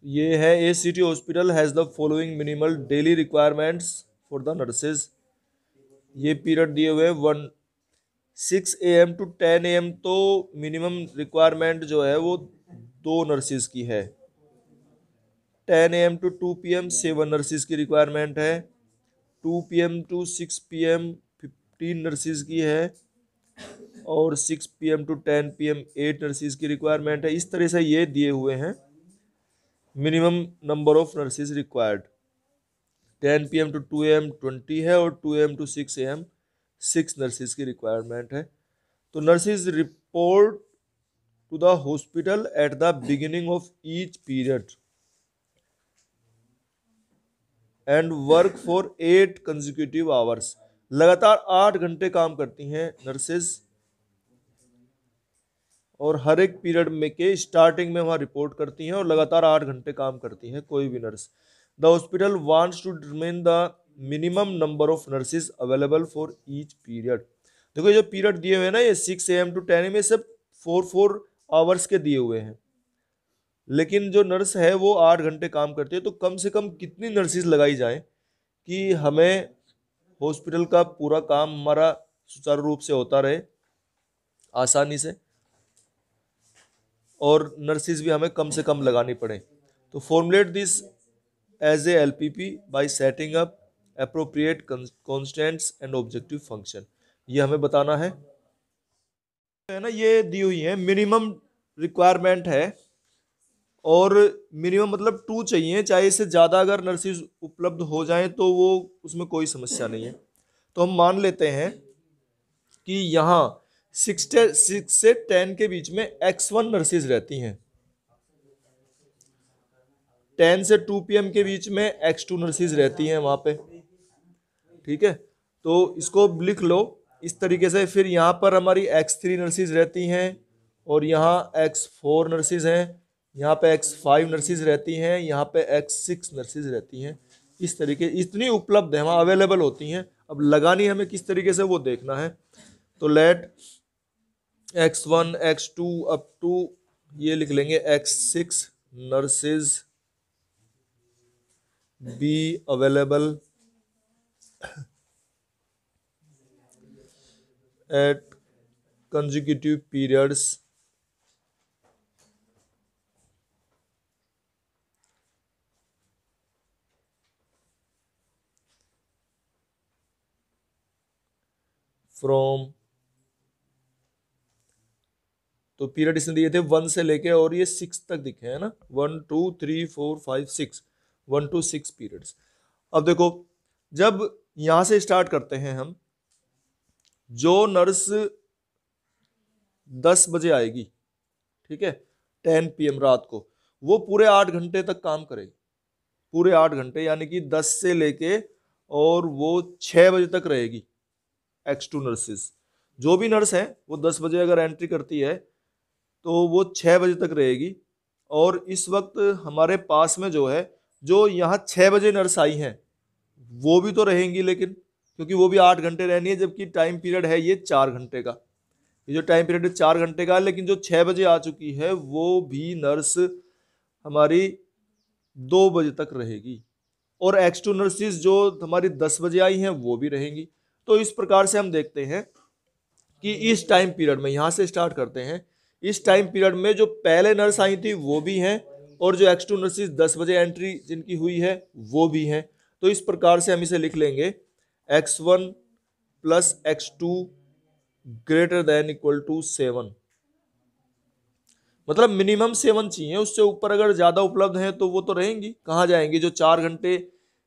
ये है a city hospital has the following minimal daily requirements for the nurses. ये period दिए हुए 6 AM to 10 AM, तो मिनिमम रिक्वायरमेंट जो है वो 2 नर्सिस की है। 10 AM to 2 PM 7 नर्सिस की रिक्वायरमेंट है। 2 PM to 6 PM 15 नर्सिस की है। और 6 PM to 10 PM 8 नर्सिस की रिक्वायरमेंट है। इस तरह से ये दिए हुए हैं minimum number of nurses required. 10 PM to 2 AM 20 है और 2 AM to 6 AM 6 नर्सिस की रिक्वायरमेंट है। तो nurses report to the hospital at the beginning of each period and work for 8 consecutive hours. लगातार 8 घंटे काम करती हैं नर्सेज, और हर एक पीरियड में के स्टार्टिंग में वहाँ रिपोर्ट करती हैं और लगातार 8 घंटे काम करती हैं कोई भी nurse. The hospital wants to determine the minimum number of nurses available for each period. देखो ये जो पीरियड दिए हुए हैं ना, ये 6 AM to 10 AM में सब 4 आवर्स के दिए हुए हैं, लेकिन जो नर्स है वो 8 घंटे काम करती है। तो कम से कम कितनी नर्सेज लगाई जाए कि हमें हॉस्पिटल का पूरा काम हमारा सुचारू रूप से होता रहे आसानी से, और नर्सिस भी हमें कम से कम लगानी पड़े। तो formulate this as a LPP by setting up appropriate constants and objective function. ये हमें बताना है ना। ये दी हुई है मिनिमम रिक्वायरमेंट है, और मिनिमम मतलब 2 चाहिए, चाहे इससे ज़्यादा अगर नर्सिस उपलब्ध हो जाए तो वो उसमें कोई समस्या नहीं है। तो हम मान लेते हैं कि यहाँ 6 से 10 के बीच में X1 नर्सिस रहती हैं, 10 से 2 PM के बीच में X2 नर्सिस रहती हैं वहाँ पे। ठीक है, तो इसको लिख लो इस तरीके से। फिर यहाँ पर हमारी X3 नर्सिस रहती हैं, और यहाँ X4 नर्सिस हैं, यहाँ पे X5 नर्सिस रहती हैं, यहाँ पे X6 नर्सिस रहती हैं। इस तरीके इतनी उपलब्ध है, वहाँ अवेलेबल होती हैं। अब लगानी हमें किस तरीके से वो देखना है। तो late X1 X2 up to ये लिख लेंगे X6 nurses be available at consecutive periods from, तो पीरियड इसने दिए थे 1 से लेके और ये 6 तक दिखे है ना, 1 2 3 4 5 6, 1 to 6 पीरियड्स। अब देखो जब यहां से स्टार्ट करते हैं हम, जो नर्स 10 बजे आएगी, ठीक है, 10 PM रात को, वो पूरे 8 घंटे तक काम करेगी, पूरे 8 घंटे, यानी कि 10 से लेके और वो 6 बजे तक रहेगी। X2 नर्सिस, जो भी नर्स है वो 10 बजे अगर एंट्री करती है तो वो 6 बजे तक रहेगी। और इस वक्त हमारे पास में जो है, जो यहाँ 6 बजे नर्स आई हैं वो भी तो रहेंगी, लेकिन क्योंकि वो भी 8 घंटे रहनी है, जबकि टाइम पीरियड है ये 4 घंटे का। ये जो टाइम पीरियड है 4 घंटे का, लेकिन जो 6 बजे आ चुकी है वो भी नर्स हमारी 2 बजे तक रहेगी, और X2 नर्सिस जो हमारी 10 बजे आई हैं वो भी रहेंगी। तो इस प्रकार से हम देखते हैं कि इस टाइम पीरियड में, यहाँ से स्टार्ट करते हैं, इस टाइम पीरियड में जो पहले नर्स आई थी वो भी हैं, और जो X2 नर्सिस 10 बजे एंट्री जिनकी हुई है वो भी हैं। तो इस प्रकार से हम इसे लिख लेंगे X1 plus X2 greater than equal to 7। मतलब मिनिमम 7 चाहिए, उससे ऊपर अगर ज़्यादा उपलब्ध हैं तो वो तो रहेंगी, कहाँ जाएंगी। जो 4 घंटे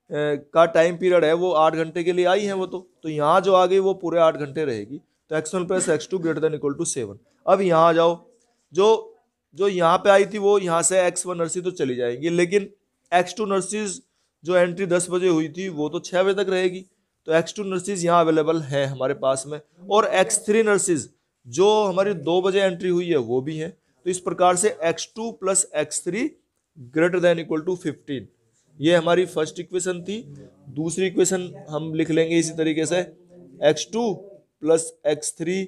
का टाइम पीरियड है वो 8 घंटे के लिए आई है वो, तो यहाँ जो आ गई वो पूरे 8 घंटे रहेगी। तो X1 plus X2 greater than equal to 7। अब यहाँ आ जाओ, जो जो यहाँ पे आई थी वो यहाँ से X1 नर्सिस तो चली जाएंगी, लेकिन X2 नर्सिस जो एंट्री 10 बजे हुई थी वो तो 6 बजे तक रहेगी। तो X2 नर्सिस यहाँ अवेलेबल है हमारे पास में, और X3 नर्सिस जो हमारी 2 बजे एंट्री हुई है वो भी है। तो इस प्रकार से X2 plus X3 greater than equal to 15, ये हमारी फर्स्ट इक्वेशन थी। दूसरी इक्वेशन हम लिख लेंगे इसी तरीके से, X2 plus X3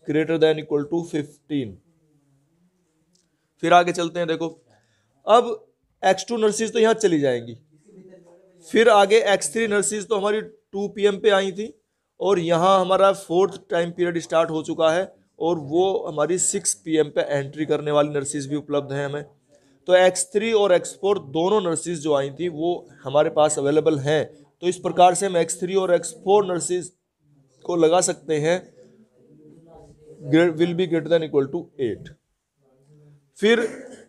greater than equal to 15। फिर आगे चलते हैं। देखो अब x2 नर्सिस तो यहाँ चली जाएंगी, फिर आगे x3 नर्सिस तो हमारी 2 PM पे आई थी, और यहाँ हमारा 4th टाइम पीरियड स्टार्ट हो चुका है, और वो हमारी 6 PM पे एंट्री करने वाली नर्सिस भी उपलब्ध हैं हमें। तो x3 और x4 दोनों नर्सिस जो आई थी वो हमारे पास अवेलेबल हैं। तो इस प्रकार से हम x3 और x4 नर्सिस को लगा सकते हैं will be greater than equal to 8। फिर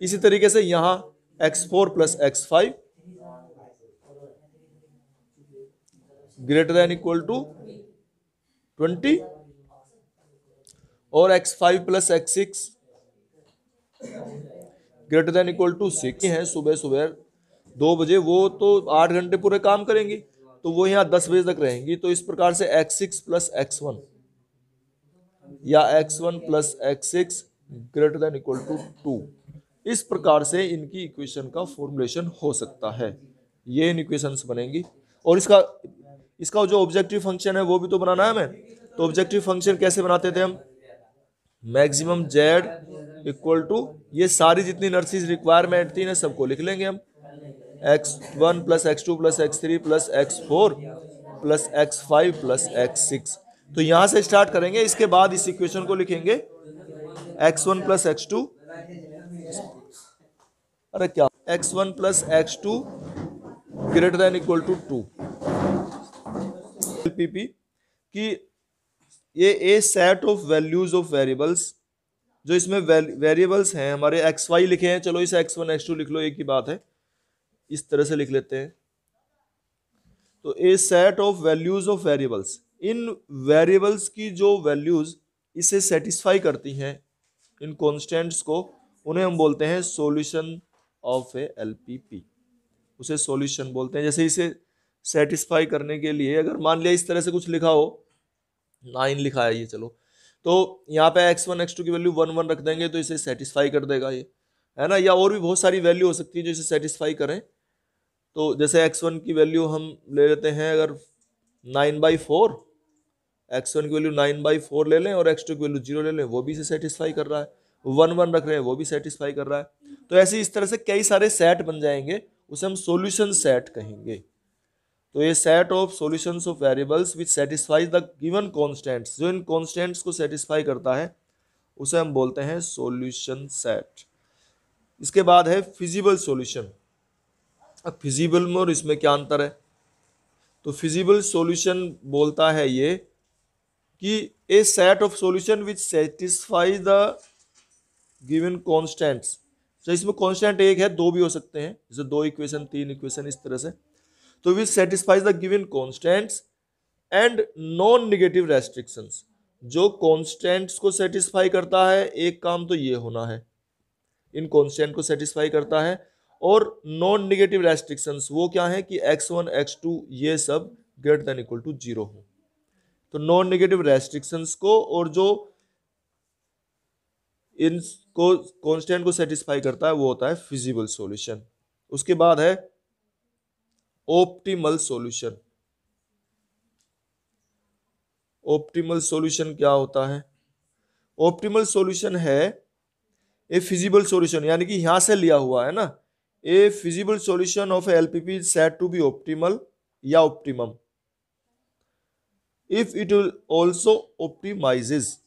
इसी तरीके से यहाँ x4 plus x5 greater than equal to 20, और x5 plus x6 greater than equal to 6 है। सुबह सुबह 2 बजे वो तो 8 घंटे पूरे काम करेंगी, तो वो यहाँ 10 बजे तक रहेंगी। तो इस प्रकार से x6 प्लस x1 या x1 plus x6 greater than equal to 2, इस प्रकार से इनकी इक्वेशन का फॉर्मुलेशन हो सकता है। ये इन इक्वेशंस बनेंगी, और इसका जो ऑब्जेक्टिव फंक्शन है वो भी तो बनाना है हमें। तो ऑब्जेक्टिव फंक्शन कैसे बनाते थे हम, मैक्सिमम z इक्वल टू ये सारी जितनी नर्सिस रिक्वायरमेंट थी ना सबको लिख लेंगे हम, x1 plus x2 plus x3 plus x4 plus x5 plus x6। तो यहां से स्टार्ट करेंगे, इसके बाद इस इक्वेशन को लिखेंगे x1 प्लस x2, अरे क्या, x1 plus x2 greater than equal to 2 LPP कि ये a set of values of variables, जो इसमें वेरिएबल्स हैं हमारे xy लिखे हैं, चलो इसे x1 x2 लिख लो, एक ही बात है, इस तरह से लिख लेते हैं। तो a set of values of variables, इन वेरिएबल्स की जो वैल्यूज इसे सेटिस्फाई करती हैं, इन कॉन्स्टेंट्स को, उन्हें हम बोलते हैं सॉल्यूशन ऑफ ए LPP, उसे सॉल्यूशन बोलते हैं। जैसे इसे सेटिस्फाई करने के लिए अगर मान लिया इस तरह से कुछ लिखा हो, 9 लिखा है ये, चलो तो यहाँ पे x1 x2 की वैल्यू 1 1 रख देंगे तो इसे सेटिस्फाई कर देगा ये, है ना। या और भी बहुत सारी वैल्यू हो सकती है जो इसे सेटिस्फाई करें। तो जैसे x1 की वैल्यू हम ले लेते हैं अगर 9/4, x1 की वैल्यू 9/4 ले लें, और x2 की वैल्यू 0 ले लें, वो भी इसे सेटिस्फाई कर रहा है। 1 1 रख रहे हैं, वो भी सेटिस्फाई कर रहा है। तो ऐसे इस तरह से कई सारे सेट बन जाएंगे, उसे हम सॉल्यूशन सेट कहेंगे। तो ये set of solutions of variables which satisfies the given constants, जो इन कॉन्स्टेंट्स को सेटिस्फाई करता है उसे हम बोलते हैं सॉल्यूशन सेट। इसके बाद है फिजिबल सॉल्यूशन। अब फिजिबल में और इसमें क्या अंतर है, तो फिजिबल सॉल्यूशन बोलता है ये कि a set of solution which satisfies the given constants. तो इसमें कॉन्स्टेंट एक है, दो भी हो सकते हैं, जैसे 2 इक्वेशन 3 इक्वेशन, इस तरह से। तो विच satisfies the given constants and non negative restrictions, जो कॉन्स्टेंट्स को सेटिस्फाई करता है, एक काम तो ये होना है, इन कॉन्स्टेंट को सेटिस्फाई करता है, और नॉन निगेटिव रेस्ट्रिक्शंस वो क्या है कि x1 x2 ये सब ग्रेटर देन इक्वल टू 0 हो। तो नॉन नेगेटिव रेस्ट्रिक्शंस को और जो इनको कांस्टेंट को सेटिस्फाई करता है वो होता है फिजिबल सॉल्यूशन। उसके बाद है ऑप्टिमल सॉल्यूशन। ऑप्टिमल सॉल्यूशन क्या होता है? ऑप्टिमल सॉल्यूशन है ए फिजिबल सॉल्यूशन, यानी कि यहां से लिया हुआ है ना, a feasible solution of LPP said to be optimal या optimum if it will also optimises,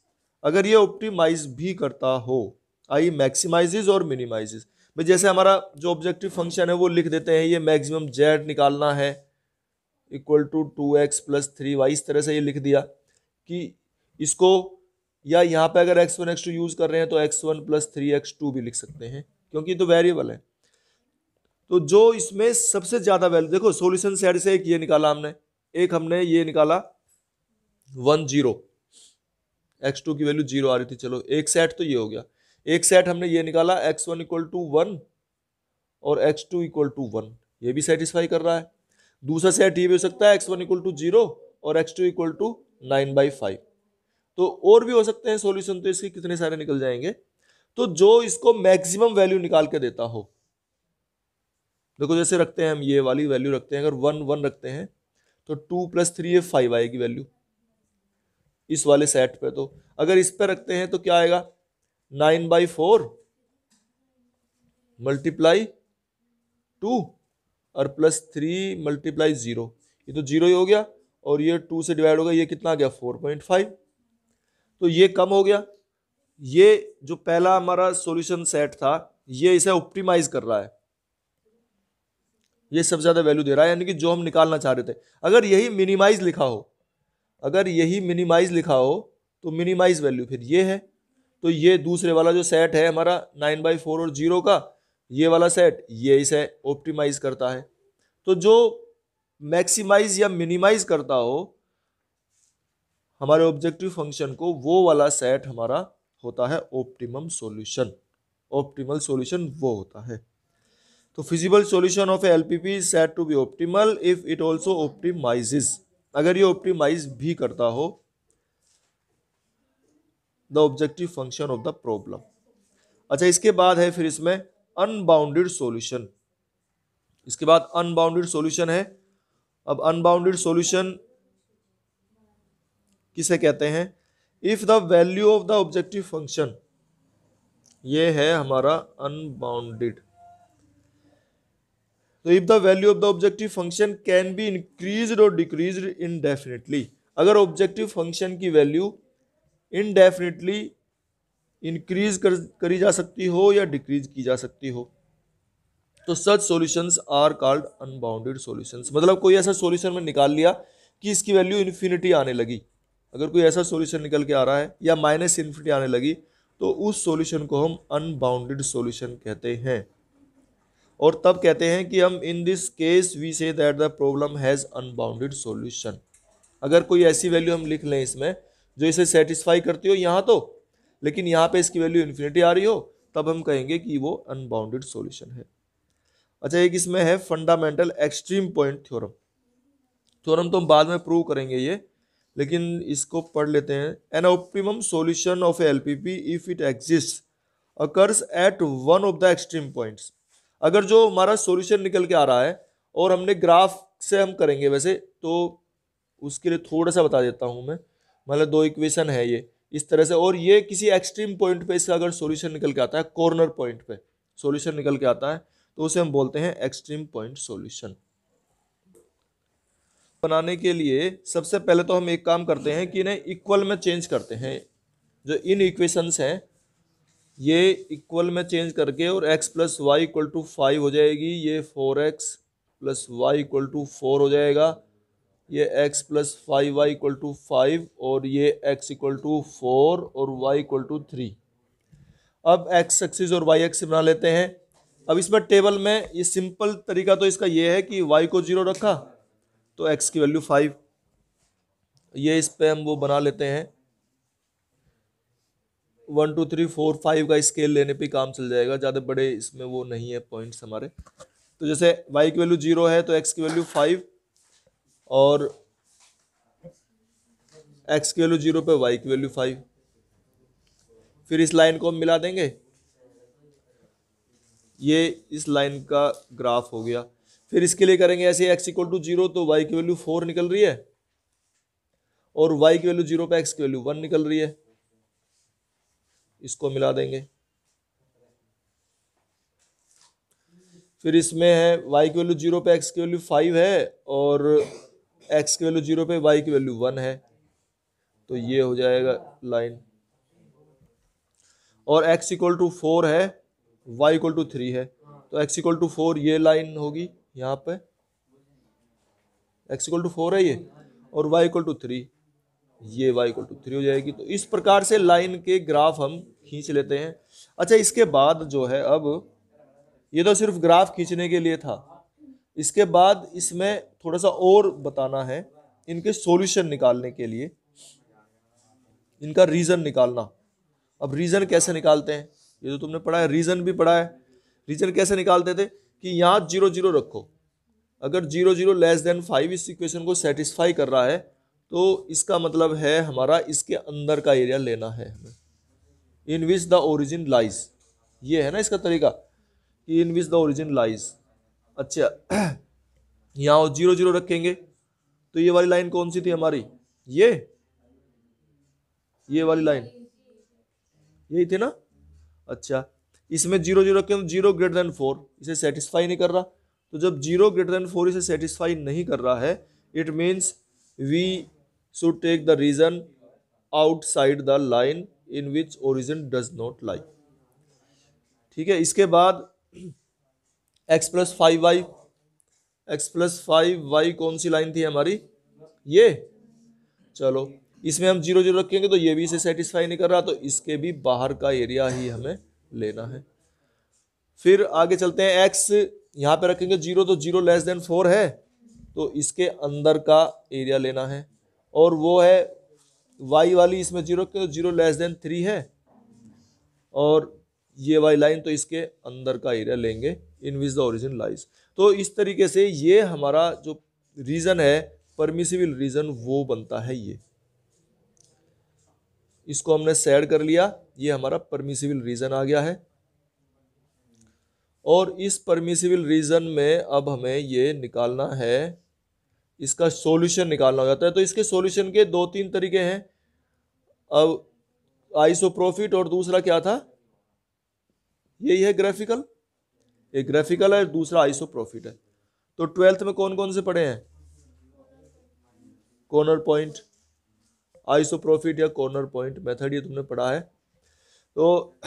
अगर ये ऑप्टिमाइज भी करता हो, आई मैक्सिमाइजेज और मिनिमाइजेज। भाई जैसे हमारा जो ऑब्जेक्टिव फंक्शन है वो लिख देते हैं, ये मैक्सिमम जेड निकालना है इक्वल टू 2x + 3y, इस तरह से ये लिख दिया कि इसको, या यहाँ पे अगर x1 x2 यूज कर रहे हैं तो x1 + 3x2 भी लिख सकते हैं, क्योंकि तो वेरिएबल है। तो जो इसमें सबसे ज्यादा वैल्यू, देखो सॉल्यूशन सेट से एक ये निकाला हमने, एक हमने ये निकाला 1 0, x2 की वैल्यू 0 आ रही थी, चलो एक सेट तो ये हो गया। एक सेट हमने ये निकाला x1 = 1 और x2 = 1, ये भी सेटिस्फाई कर रहा है। दूसरा सेट ये भी हो सकता है x1 = 0 और x2 = 9/5। तो और भी हो सकते हैं सॉल्यूशन, तो इसके कितने सारे निकल जाएंगे। तो जो इसको मैक्सिमम वैल्यू निकाल के देता हो, देखो जैसे रखते हैं हम ये वाली वैल्यू रखते हैं, अगर 1 1 रखते हैं तो 2 + 3 ये 5 आएगी वैल्यू इस वाले सेट पे। तो अगर इस पे रखते हैं तो क्या आएगा, 9/4 × 2 और प्लस 3 मल्टीप्लाई 0, ये तो 0 ही हो गया, और ये 2 से डिवाइड होगा, ये कितना आ गया 4.5। तो ये कम हो गया। ये जो पहला हमारा सॉल्यूशन सेट था ये इसे ऑप्टिमाइज कर रहा है, ये सबसे ज्यादा वैल्यू दे रहा है, यानी कि जो हम निकालना चाह रहे थे। अगर यही मिनिमाइज लिखा हो, अगर यही मिनिमाइज लिखा हो तो मिनिमाइज वैल्यू फिर ये है। तो ये दूसरे वाला जो सेट है हमारा 9/4 और 0 का, ये वाला सेट ये इसे ऑप्टिमाइज करता है। तो जो मैक्सिमाइज या मिनिमाइज करता हो हमारे ऑब्जेक्टिव फंक्शन को, वो वाला सेट हमारा होता है ऑप्टिमम सॉल्यूशन। ऑप्टिमल सॉल्यूशन वो होता है। तो feasible solution of a LPP is said to be optimal if it also optimises, अगर ये ऑप्टिमाइज भी करता हो the objective function of the problem. अच्छा, इसके बाद है फिर इसमें अनबाउंडेड सॉल्यूशन। इसके बाद अनबाउंडेड सॉल्यूशन है। अब अनबाउंडेड सॉल्यूशन किसे कहते हैं? If the value of the objective function, ये है हमारा अनबाउंडेड। तो if the value of the objective function can be increased और डिक्रीज्ड इनडेफिनेटली, अगर ऑब्जेक्टिव फंक्शन की वैल्यू इनडेफिनेटली इंक्रीज करी जा सकती हो या डिक्रीज की जा सकती हो, तो such solutions are called unbounded solutions. मतलब कोई ऐसा सॉल्यूशन में निकाल लिया कि इसकी वैल्यू इन्फिनिटी आने लगी, अगर कोई ऐसा सॉल्यूशन निकल के आ रहा है या माइनस इन्फिनिटी आने लगी, तो उस सॉल्यूशन को हम अनबाउंडेड सॉल्यूशन कहते हैं। और तब कहते हैं कि हम in this case we say that the problem has unbounded solution. अगर कोई ऐसी वैल्यू हम लिख लें इसमें जो इसे सेटिस्फाई करती हो यहाँ तो, लेकिन यहाँ पे इसकी वैल्यू इन्फिनिटी आ रही हो, तब हम कहेंगे कि वो अनबाउंडेड सॉल्यूशन है। अच्छा, एक इसमें है fundamental extreme point theorem. Theorem तो हम बाद में प्रूव करेंगे ये, लेकिन इसको पढ़ लेते हैं। An optimum solution of LPP if it exist occurs at one of the extreme points. अगर जो हमारा सॉल्यूशन निकल के आ रहा है और हमने ग्राफ से हम करेंगे वैसे, तो उसके लिए थोड़ा सा बता देता हूं मैं। मतलब दो इक्वेशन है ये इस तरह से, और ये किसी एक्सट्रीम पॉइंट पे इसका अगर सॉल्यूशन निकल के आता है, कॉर्नर पॉइंट पे सॉल्यूशन निकल के आता है, तो उसे हम बोलते हैं एक्सट्रीम पॉइंट सॉल्यूशन। बनाने के लिए सबसे पहले तो हम एक काम करते हैं कि इन्हें इक्वल में चेंज करते हैं। जो इन इक्वेशंस हैं ये इक्वल में चेंज करके, और x plus Y equal to 5 हो जाएगी, ये 4x plus Y equal to 4 हो जाएगा, ये x plus 5y equal to 5, और ये x इक्वल टू 4 और y इक्वल टू 3। अब x एक्सिस और y एक्सिस बना लेते हैं। अब इसमें टेबल में ये सिंपल तरीका तो इसका ये है कि y को 0 रखा तो x की वैल्यू 5, ये इस पे हम वो बना लेते हैं 1 2 3 4 5 का स्केल लेने पे काम चल जाएगा, ज़्यादा बड़े इसमें वो नहीं है पॉइंट्स हमारे। तो जैसे y की वैल्यू 0 है तो x की वैल्यू 5, और x की वैल्यू 0 पे y की वैल्यू 5। फिर इस लाइन को हम मिला देंगे, ये इस लाइन का ग्राफ हो गया। फिर इसके लिए करेंगे ऐसे, x इक्वल टू 0 तो y की वैल्यू 4 निकल रही है, और y की वैल्यू 0 पे x की वैल्यू 1 निकल रही है, इसको मिला देंगे। फिर इसमें है y की वैल्यू 0 पे x की वैल्यू 5 है, और x की वैल्यू 0 पे y की वैल्यू 1 है, तो ये हो जाएगा लाइन। और x इक्वल टू 4 है, y इक्वल टू 3 है, तो x इक्वल टू 4 ये लाइन होगी यहाँ पे, x इक्वल टू 4 है ये, और y इक्वल टू 3, ये y इक्वल टू 3 हो जाएगी। तो इस प्रकार से लाइन के ग्राफ हम खींच लेते हैं। अच्छा, इसके बाद जो है, अब ये तो सिर्फ ग्राफ खींचने के लिए था, इसके बाद इसमें थोड़ा सा और बताना है, इनके सॉल्यूशन निकालने के लिए, इनका रीजन निकालना। अब रीजन कैसे निकालते हैं ये तो तुमने पढ़ा है, रीजन भी पढ़ा है। रीजन कैसे निकालते थे कि यहाँ 0 0 रखो, अगर 0 0 लेस देन 5 इस इक्वेशन को सेटिस्फाई कर रहा है, तो इसका मतलब है हमारा इसके अंदर का एरिया लेना है हमें, इन विच द ओरिजिन लाइज। ये है ना इसका तरीका कि इन विच द ओरिजिन लाइज। अच्छा, यहाँ 0 0 रखेंगे तो ये वाली लाइन कौन सी थी हमारी, ये वाली लाइन यही थी ना। अच्छा, इसमें 0 0 रखें तो 0 ग्रेटर देन 4, इसे सेटिस्फाई नहीं कर रहा, तो जब 0 > 4 इसे सेटिस्फाई नहीं कर रहा है, it means we should take the region outside the line in which origin does not lie. ठीक है, इसके बाद x + 5y, x + 5y कौन सी लाइन थी हमारी, ये। चलो इसमें हम 0 0 रखेंगे तो ये भी इसे सेटिस्फाई नहीं कर रहा, तो इसके भी बाहर का एरिया ही हमें लेना है। फिर आगे चलते हैं, x यहाँ पे रखेंगे 0, तो 0 < 4 है, तो इसके अंदर का एरिया लेना है। और वो है y वाली, इसमें 0 रखेंगे तो 0 < 3 है, और ये वाली लाइन, तो इसके अंदर का एरिया लेंगे इन विच द ओरिजिन लाइज। तो इस तरीके से ये हमारा जो रीजन है, परमिसिबल रीजन, वो बनता है ये। इसको हमने सेड कर लिया, ये हमारा परमिसिबल रीजन आ गया है। और इस परमिसिबल रीजन में अब हमें ये निकालना है, इसका सॉल्यूशन निकालना हो जाता है। तो इसके सॉल्यूशन के 2-3 तरीके हैं। अब आइसोप्रोफिट और दूसरा क्या था, यही है ग्राफिकल। एक ग्राफिकल है, दूसरा आइसोप्रोफिट है। तो 12th में कौन कौन से पढ़े हैं, कॉर्नर पॉइंट, आइसोप्रोफिट या कॉर्नर पॉइंट मेथड, ये तुमने पढ़ा है। तो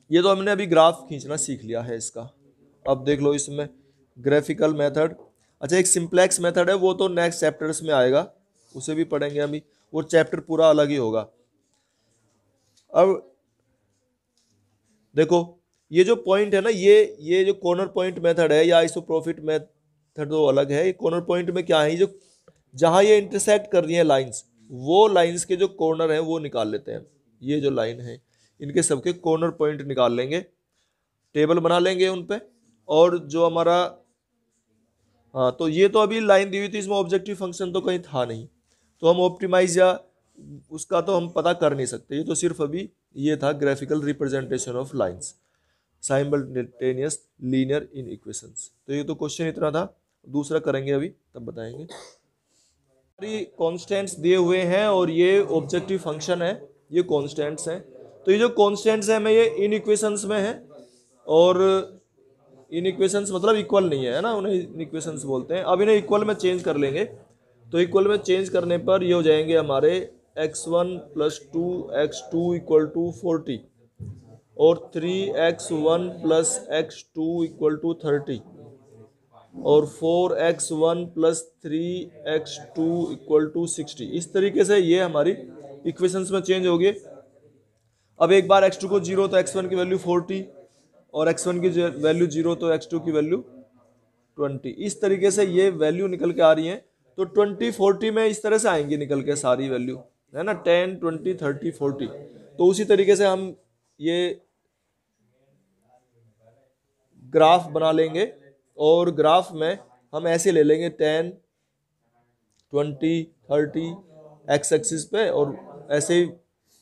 ये तो हमने अभी ग्राफ खींचना सीख लिया है इसका। अब देख लो इसमें ग्राफिकल मेथड। अच्छा, एक सिंप्लेक्स मेथड है, वो तो नेक्स्ट चैप्टर्स में आएगा, उसे भी पढ़ेंगे अभी, वो चैप्टर पूरा अलग ही होगा। अब देखो ये जो पॉइंट है ना, ये जो कॉर्नर पॉइंट मेथड है या आइसोप्रोफिट मेथड तो अलग है। कॉर्नर पॉइंट में क्या है, जो जहां ये इंटरसेक्ट कर रही है लाइंस, वो लाइंस के जो कॉर्नर है वो निकाल लेते हैं। ये जो लाइन है, इनके सबके कॉर्नर पॉइंट निकाल लेंगे, टेबल बना लेंगे उन पे। और जो हमारा, हाँ, तो ये तो अभी लाइन दी हुई थी, इसमें ऑब्जेक्टिव फंक्शन तो कहीं था नहीं, तो हम ऑप्टिमाइज या उसका तो हम पता कर नहीं सकते। ये तो सिर्फ अभी ये था graphical representation of lines, simultaneous linear in equations. तो ये तो क्वेश्चन इतना था, दूसरा करेंगे अभी, तब बताएंगे। कॉन्स्टेंट्स दिए हुए हैं और ये ऑब्जेक्टिव फंक्शन है, ये कॉन्स्टेंट्स हैं। तो ये जो कॉन्स्टेंट्स हैं, मैं ये इन इक्वेशंस में है, और इन इक्वेशंस मतलब इक्वल नहीं है ना, उन्हें इन इक्वेशंस बोलते हैं। अब इन्हें इक्वल में चेंज कर लेंगे, तो इक्वल में चेंज करने पर ये हो जाएंगे हमारे x1 + 2x2 = 40, और 3x1 + x2 = 30, और 4x1 + 3x2 = 60। इस तरीके से ये हमारी इक्वेशंस में चेंज होगी। अब एक बार x2 को 0 तो x1 की वैल्यू 40, और x1 की वैल्यू 0 तो x2 की वैल्यू 20। इस तरीके से ये वैल्यू निकल के आ रही है। तो 20 40 में इस तरह से आएंगी निकल के सारी वैल्यू, है ना, 10 20 30 40। तो उसी तरीके से हम ये ग्राफ बना लेंगे, और ग्राफ में हम ऐसे ले लेंगे 10 20 30 एक्स एक्सिस पे, और ऐसे ही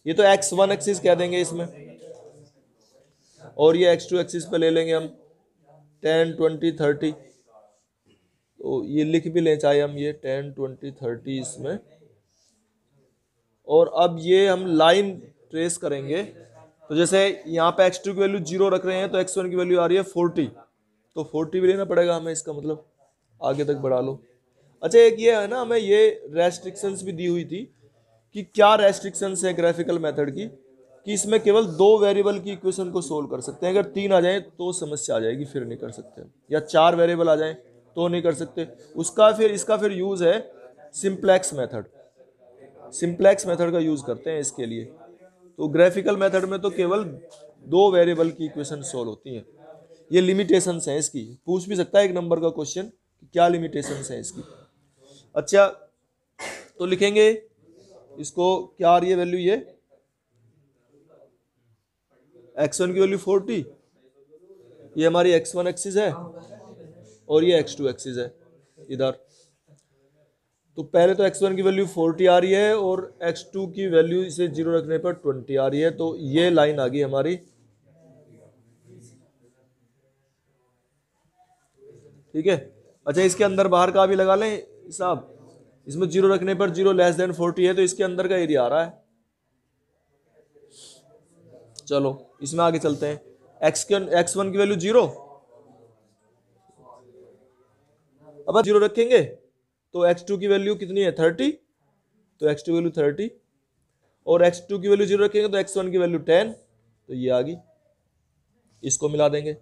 ये तो x1 एक्सिस कह देंगे इसमें, और ये x2 एक्सिस पे ले लेंगे हम 10 20 30। तो ये लिख भी लें चाहे हम, ये 10 20 30 इसमें। और अब ये हम लाइन ट्रेस करेंगे, तो जैसे यहाँ पे x2 की वैल्यू 0 रख रहे हैं, तो x1 की वैल्यू आ रही है 40, तो 40 भी लेना पड़ेगा हमें, इसका मतलब आगे तक बढ़ा लो। अच्छा, एक ये है ना, हमें ये रेस्ट्रिक्शंस भी दी हुई थी कि क्या रेस्ट्रिक्शंस है ग्राफिकल मेथड की, कि इसमें केवल 2 वेरिएबल की इक्वेशन को सोल्व कर सकते हैं। अगर 3 आ जाए तो समस्या आ जाएगी, फिर नहीं कर सकते, या 4 वेरिएबल आ जाए तो नहीं कर सकते। इसका फिर यूज है सिंप्लेक्स मेथड, सिंप्लेक्स मेथड का यूज करते हैं इसके लिए। तो ग्राफिकल मेथड में तो केवल 2 वेरिएबल की इक्वेशन सोल्व होती हैं। ये लिमिटेशंस हैं इसकी, पूछ भी सकता है 1 नंबर का क्वेश्चन, क्या लिमिटेशंस हैं इसकी। अच्छा, तो लिखेंगे इसको, क्या आ रही है वैल्यू, ये x1 की वैल्यू 40, ये हमारी x1 एक्सिस है, और ये x2 एक्सिस है इधर। तो पहले तो x1 की वैल्यू 40 आ रही है, और x2 की वैल्यू इसे 0 रखने पर 20 आ रही है। तो ये लाइन आ गई हमारी, ठीक है। अच्छा, इसके अंदर बाहर का भी लगा लें हिसाब, इसमें 0 रखने पर 0 < 40 है, तो इसके अंदर का एरिया आ रहा है। चलो इसमें आगे चलते हैं। x1 की वैल्यू 0, अब 0 रखेंगे तो x2 की वैल्यू कितनी है 30, तो x2 की वैल्यू 30, और x2 की वैल्यू 0 रखेंगे तो x1 की वैल्यू 10, तो ये आ गई। इसको मिला देंगे।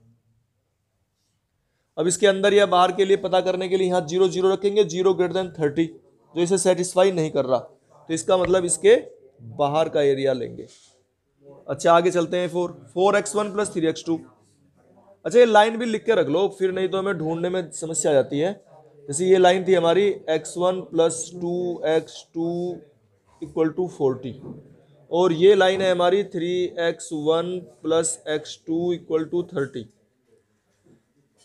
अब इसके अंदर या बाहर के लिए पता करने के लिए यहाँ 0 0 रखेंगे, 0 ग्रेटर देन 30, जो इसे सेटिस्फाई नहीं कर रहा, तो इसका मतलब इसके बाहर का एरिया लेंगे। अच्छा आगे चलते हैं। 4x1 plus 3x2। अच्छा ये लाइन भी लिख के रख लो, फिर नहीं तो हमें ढूंढने में समस्या आ जाती है। जैसे ये लाइन थी हमारी x1 plus 2x2 equal to 40, और ये लाइन है हमारी 3x1 plus x2 equal to 30।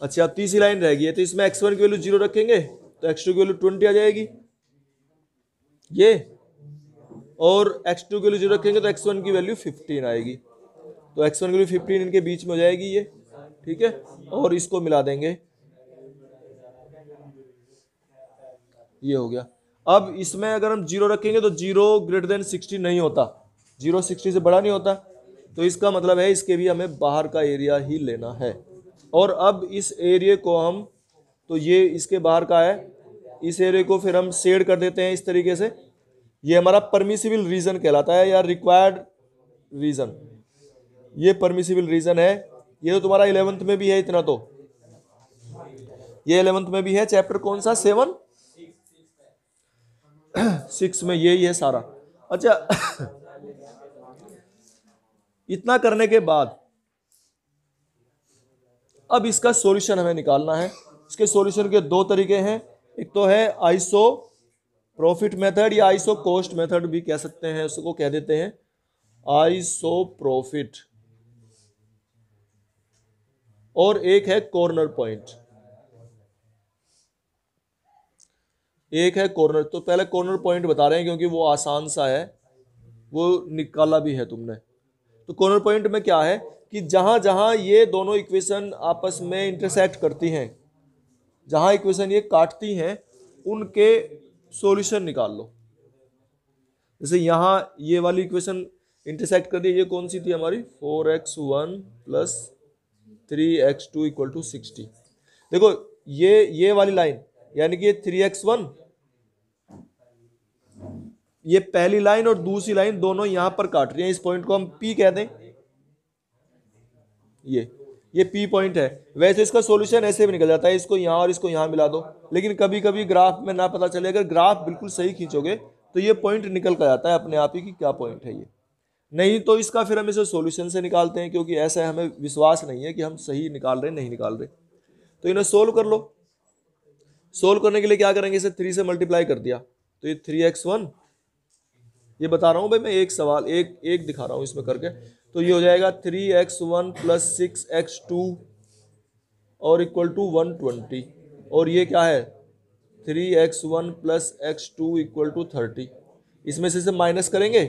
अच्छा अब तीसरी लाइन रह गई है, तो इसमें x1 की वैल्यू 0 रखेंगे तो x2 की वैल्यू 20 आ जाएगी ये, और x2 की वैल्यू 0 रखेंगे तो x1 की वैल्यू 15 आएगी, तो x1 की वैल्यू 15 इनके बीच में हो जाएगी ये, ठीक है। और इसको मिला देंगे, ये हो गया। अब इसमें अगर हम 0 रखेंगे तो 0 ग्रेटर देन 60 नहीं होता, 0 60 से बड़ा नहीं होता, तो इसका मतलब है इसके भी हमें बाहर का एरिया ही लेना है। और अब इस एरिया को हम, तो ये इसके बाहर का है, इस एरिया को फिर हम शेड कर देते हैं इस तरीके से। ये हमारा परमिसिबल रीजन कहलाता है या रिक्वायर्ड रीजन, ये परमिसिबल रीजन है। ये तो तुम्हारा 11th में भी है इतना, तो ये 11th में भी है। चैप्टर कौन सा 7 6 में यही है सारा। अच्छा इतना करने के बाद अब इसका सॉल्यूशन हमें निकालना है। इसके सॉल्यूशन के दो तरीके हैं, एक तो है आइसो प्रॉफिट मेथड या आइसो कॉस्ट मेथड भी कह सकते हैं, उसको कह देते हैं आइसो प्रॉफिट, और एक है कॉर्नर पॉइंट, एक है कॉर्नर। तो पहले कॉर्नर पॉइंट बता रहे हैं क्योंकि वो आसान सा है, वो निकाला भी है तुमने। तो कॉर्नर पॉइंट में क्या है कि जहां जहां ये दोनों इक्वेशन आपस में इंटरसेक्ट करती हैं, जहां इक्वेशन ये काटती हैं, उनके सॉल्यूशन निकाल लो। जैसे यहां ये वाली इक्वेशन इंटरसेक्ट कर दी, ये कौन सी थी हमारी 4x1 plus 3x2 equal to 60। देखो ये वाली लाइन यानी कि ये 3x1, ये पहली लाइन और दूसरी लाइन दोनों यहां पर काट रही हैं, इस पॉइंट को हम P कह दें, ये P पॉइंट है। वैसे इसका सॉल्यूशन ऐसे भी निकल जाता है, इसको यहां और इसको यहां मिला दो, लेकिन कभी कभी ग्राफ में ना पता चले, अगर ग्राफ बिल्कुल सही खींचोगे तो ये पॉइंट निकल कर आता है अपने आप ही कि क्या पॉइंट है ये। नहीं तो इसका फिर हम इसे सॉल्यूशन से निकालते हैं, क्योंकि ऐसा हमें विश्वास नहीं है कि हम सही निकाल रहे नहीं निकाल रहे। तो इन्हें सोल्व कर लो। सोल्व करने के लिए क्या करेंगे, इसे 3 से मल्टीप्लाई कर दिया, तो ये 3x1, ये बता रहा हूं भाई मैं, एक सवाल एक दिखा रहा हूं इसमें करके। तो ये हो जाएगा 3x1 प्लस 6x2 और इक्वल टू 120, और ये क्या है 3x1 plus x2 equal to 30। इसमें से माइनस करेंगे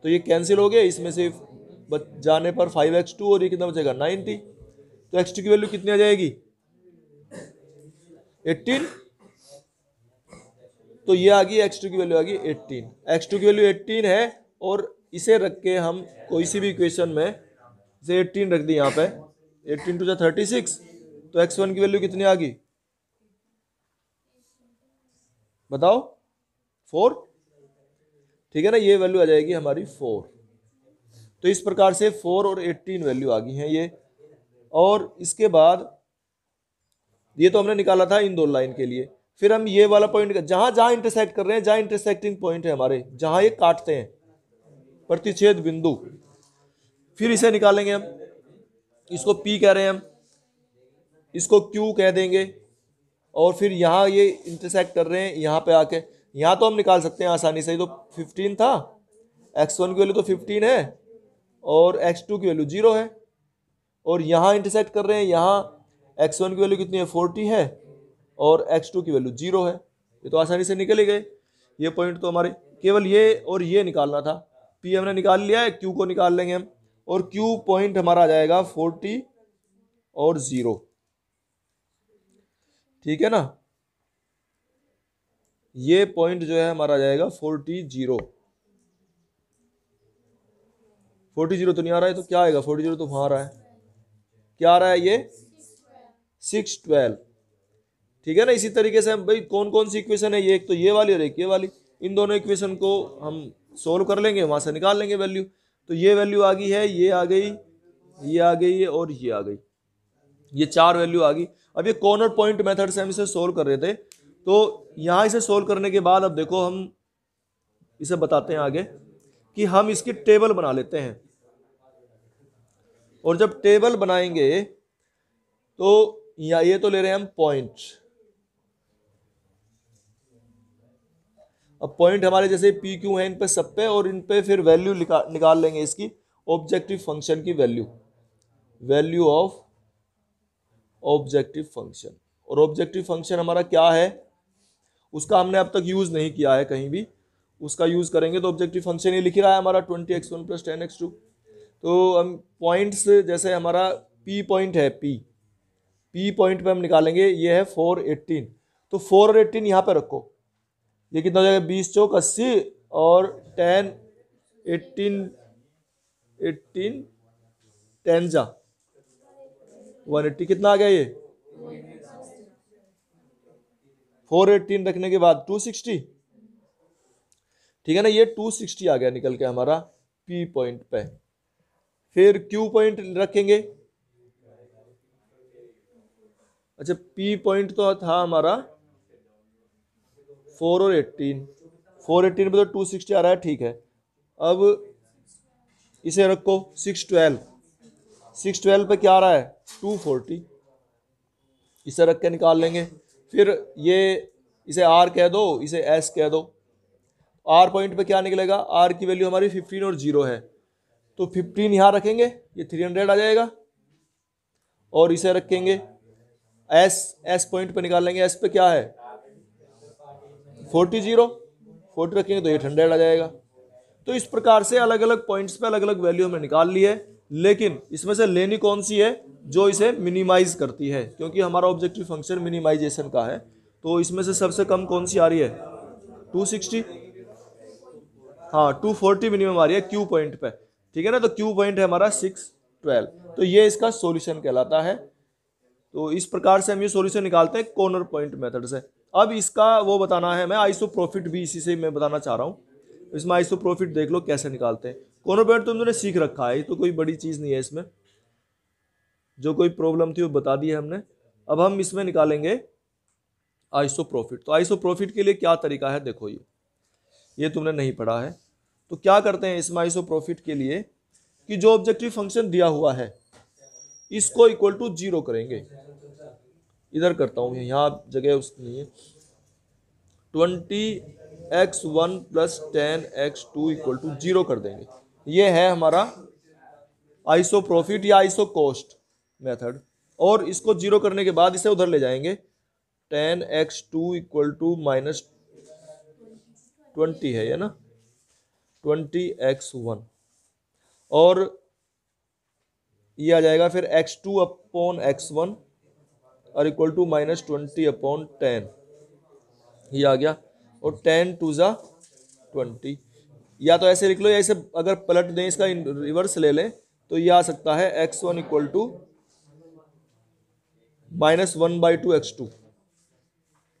तो ये कैंसिल हो गया, इसमें से जाने पर 5x2 और ये कितना बचेगा 90। तो x2 की वैल्यू कितनी आ जाएगी 18, तो ये आ गई x2 की वैल्यू आ गई 18। x2 की वैल्यू 18 है, और इसे रख के हम कोई सी भी इक्वेशन में इसे 18 रख दी यहाँ पे, 18 टू 36, तो x1 की वैल्यू कितनी आ गई बताओ 4, ठीक है ना, ये वैल्यू आ जाएगी हमारी 4। तो इस प्रकार से 4 और 18 वैल्यू आ गई हैं ये। और इसके बाद ये तो हमने निकाला था इन दो लाइन के लिए। फिर हम ये वाला पॉइंट जहां जहां इंटरसेक्ट कर रहे हैं, जहां इंटरसेक्टिंग पॉइंट है हमारे, जहां ये काटते हैं प्रतिच्छेद बिंदु, फिर इसे निकालेंगे हम। इसको P कह रहे हैं हम, इसको Q कह देंगे, और फिर यहां ये इंटरसेक्ट कर रहे हैं यहां पे आके, यहां तो हम निकाल सकते हैं आसानी से, तो 15 था, x1 की वैल्यू तो 15 है और x2 की वैल्यू 0 है, और यहां इंटरसेक्ट कर रहे हैं, यहां x1 की वैल्यू कितनी है 40 है और x2 की वैल्यू 0 है, ये तो आसानी से निकल ही गए। ये पॉइंट तो हमारे केवल ये और ये निकालना था। P हमने निकाल लिया है, Q को निकाल लेंगे हम, और Q पॉइंट हमारा आ जाएगा 40 और 0, ठीक है ना। ये पॉइंट जो है हमारा आ जाएगा 40 0। 40 0 तो नहीं आ रहा है, तो क्या आएगा 40 0 तो वहां आ रहा है, क्या आ रहा है ये 6 12, ठीक है ना। इसी तरीके से हम भाई कौन कौन सी इक्वेशन है, ये एक तो ये वाली और एक ये वाली, इन दोनों इक्वेशन को हम सोल्व कर लेंगे, वहां से निकाल लेंगे वैल्यू। तो ये वैल्यू आ गई है, ये आ गई, ये आ गई है और ये आ गई, ये 4 वैल्यू आ गई। अब ये कॉर्नर पॉइंट मेथड से हम इसे सोल्व कर रहे थे, तो यहां इसे सोल्व करने के बाद अब देखो हम इसे बताते हैं आगे कि हम इसकी टेबल बना लेते हैं। और जब टेबल बनाएंगे तो ये तो ले रहे हैं हम पॉइंट। अब पॉइंट हमारे जैसे पी क्यू है इन पे सब पे, और इन पे फिर वैल्यू निकाल लेंगे इसकी, ऑब्जेक्टिव फंक्शन की value, value of objective function. और ऑब्जेक्टिव फंक्शन हमारा क्या है, उसका हमने अब तक यूज नहीं किया है कहीं भी, उसका यूज करेंगे। तो ऑब्जेक्टिव फंक्शन ये लिख रहा है हमारा 20x1 + 10x2। तो हम पॉइंट्स, जैसे हमारा पी पॉइंट है, पी पॉइंट पे हम निकालेंगे, ये है 418। तो 4 और 18 यहाँ पे रखो, ये कितना हो जाएगा, 20 चौक 80 और 10 18 18 10 जा 180, कितना आ गया ये 418 रखने के बाद 260, ठीक है ना। ये 260 आ गया निकल के हमारा पी पॉइंट पे। फिर क्यू पॉइंट रखेंगे, अच्छा पी पॉइंट तो था हमारा 4 और 18, 418 पे तो 260 आ रहा है, ठीक है। अब इसे रखो 612, 612 पे क्या आ रहा है 240, इसे रख के निकाल लेंगे। फिर ये इसे आर कह दो, इसे एस कह दो। आर पॉइंट पे क्या निकलेगा, आर की वैल्यू हमारी 15 और 0 है, तो 15 यहां रखेंगे, ये 300 आ जाएगा। और इसे रखेंगे एस, एस पॉइंट पे निकाल लेंगे, एस पे क्या है 40 रखेंगे तो 800 आ जाएगा। तो इस प्रकार से अलग अलग पॉइंट्स पे अलग अलग वैल्यू हमने निकाल ली है, लेकिन इसमें से लेनी कौन सी है, जो इसे मिनिमाइज करती है, क्योंकि हमारा ऑब्जेक्टिव फंक्शन मिनिमाइजेशन का है। तो इसमें से सबसे कम कौन सी आ रही है 260, हाँ 240 मिनिमम आ रही है क्यू पॉइंट पे, ठीक है ना। तो क्यू पॉइंट है हमारा 612, तो ये इसका सॉल्यूशन कहलाता है। तो इस प्रकार से हम ये सॉल्यूशन निकालते हैं कॉर्नर पॉइंट मेथड से। अब इसका वो बताना है मैं, आइसोप्रोफिट भी इसी से मैं बताना चाह रहा हूँ। इसमें आइसोप्रोफिट देख लो कैसे निकालते हैं। कॉर्नर पॉइंट तो तुमने सीख रखा है, तो कोई बड़ी चीज नहीं है इसमें, जो कोई प्रॉब्लम थी वो बता दी है हमने। अब हम इसमें निकालेंगे आइसोप्रोफिट। तो आइसोप्रोफिट के लिए क्या तरीका है देखो, ये तुमने नहीं पढ़ा है। तो क्या करते हैं इसमें आइसोप्रोफिट के लिए, कि जो ऑब्जेक्टिव फंक्शन दिया हुआ है इसको इक्वल टू 0 करेंगे। इधर करता हूं, यहाँ जगह उसकी नहीं है। 20x1 + 10x2 = 0 कर देंगे। ये है हमारा आइसोप्रोफिट या आइसोकोस्ट मेथड। और इसको 0 करने के बाद इसे उधर ले जाएंगे, 10x2 = -20 है ये ना, 20x1, और ये आ जाएगा फिर x2/x1 और इक्वल टू -20/10, ये आ गया। और 10 2 ज़ा 20, या तो ऐसे लिख लो, या इसे अगर पलट दें, इसका रिवर्स ले लें, तो ये आ सकता है x1 = -1/2 x2,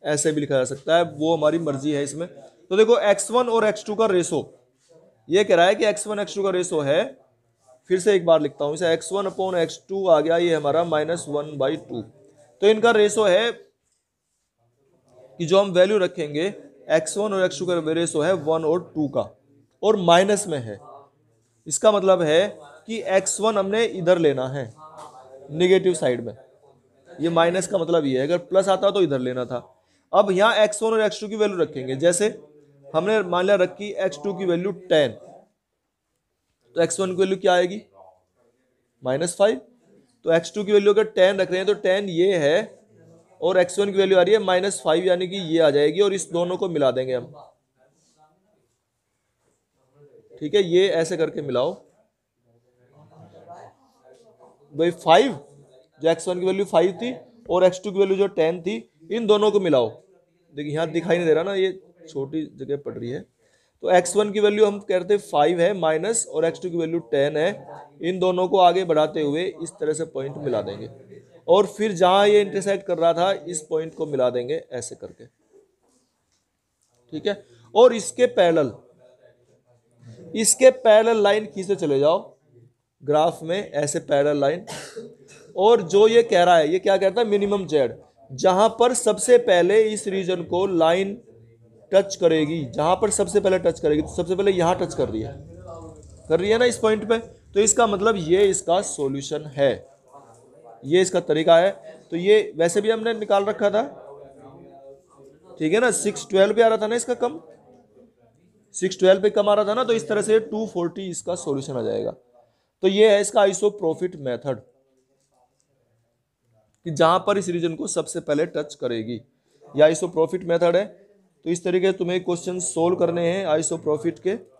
ऐसे भी लिखा जा सकता है, वो हमारी मर्जी है इसमें। तो देखो x1 और x2 का रेशो, ये कह रहा है कि x1 x2 का रेशो है, फिर से एक बार लिखता हूं इसे, x1/x2 आ गया, ये हमारा -1/2। तो इनका रेशो है कि जो हम वैल्यू रखेंगे x1 और x2 का रेशो है 1 और 2 का, और माइनस में है। इसका मतलब है कि x1 हमने इधर लेना है निगेटिव साइड में, ये माइनस का मतलब ये है, अगर प्लस आता तो इधर लेना था। अब यहाँ x1 और x2 की वैल्यू रखेंगे, जैसे हमने मान लिया रखी x2 की वैल्यू 10, तो x1 की वैल्यू क्या आएगी -5। तो x2 की वैल्यू अगर 10 रख रहे हैं तो 10 ये है, और x1 की वैल्यू आ रही है -5, यानी कि ये आ जाएगी, और इस दोनों को मिला देंगे हम, ठीक है। ये ऐसे करके मिलाओ भाई, 5 जो x1 की वैल्यू 5 थी और x2 की वैल्यू जो 10 थी, इन दोनों को मिलाओ। देखिए यहाँ दिखाई नहीं दे रहा ना, ये छोटी जगह पड़ रही है। तो x1 की वैल्यू हम कहते हैं 5 है माइनस, और x2 की वैल्यू 10 है। इन दोनों को आगे बढ़ाते हुए इस तरह से पॉइंट मिला देंगे, और फिर जहां ये इंटरसेक्ट कर रहा था इस पॉइंट को मिला देंगे ऐसे करके, ठीक है। और इसके पैरेलल लाइन खींचते चले जाओ ग्राफ में, ऐसे पैरेलल लाइन। और जो ये कह रहा है, ये क्या कहता है, मिनिमम जेड, जहां पर सबसे पहले इस रीजन को लाइन टच करेगी, जहां पर सबसे पहले टच करेगी, तो सबसे पहले यहां टच कर रही है ना इस पॉइंट पे, तो इसका मतलब ये इसका सॉल्यूशन है, ये इसका तरीका है। तो ये वैसे भी हमने निकाल रखा था, ठीक है ना, 612 पे आ रहा था ना इसका कम, 612 पे कम आ रहा था ना, तो इस तरह से 240 इसका सॉल्यूशन आ जाएगा। तो ये है इसका आइसोप्रोफिट मेथड, कि जहां पर इस रीजन को सबसे पहले टच करेगी, या आइसोप्रोफिट मेथड है। तो इस तरीके से तुम्हें क्वेश्चन सोल्व करने हैं आइसोप्रोफिट के।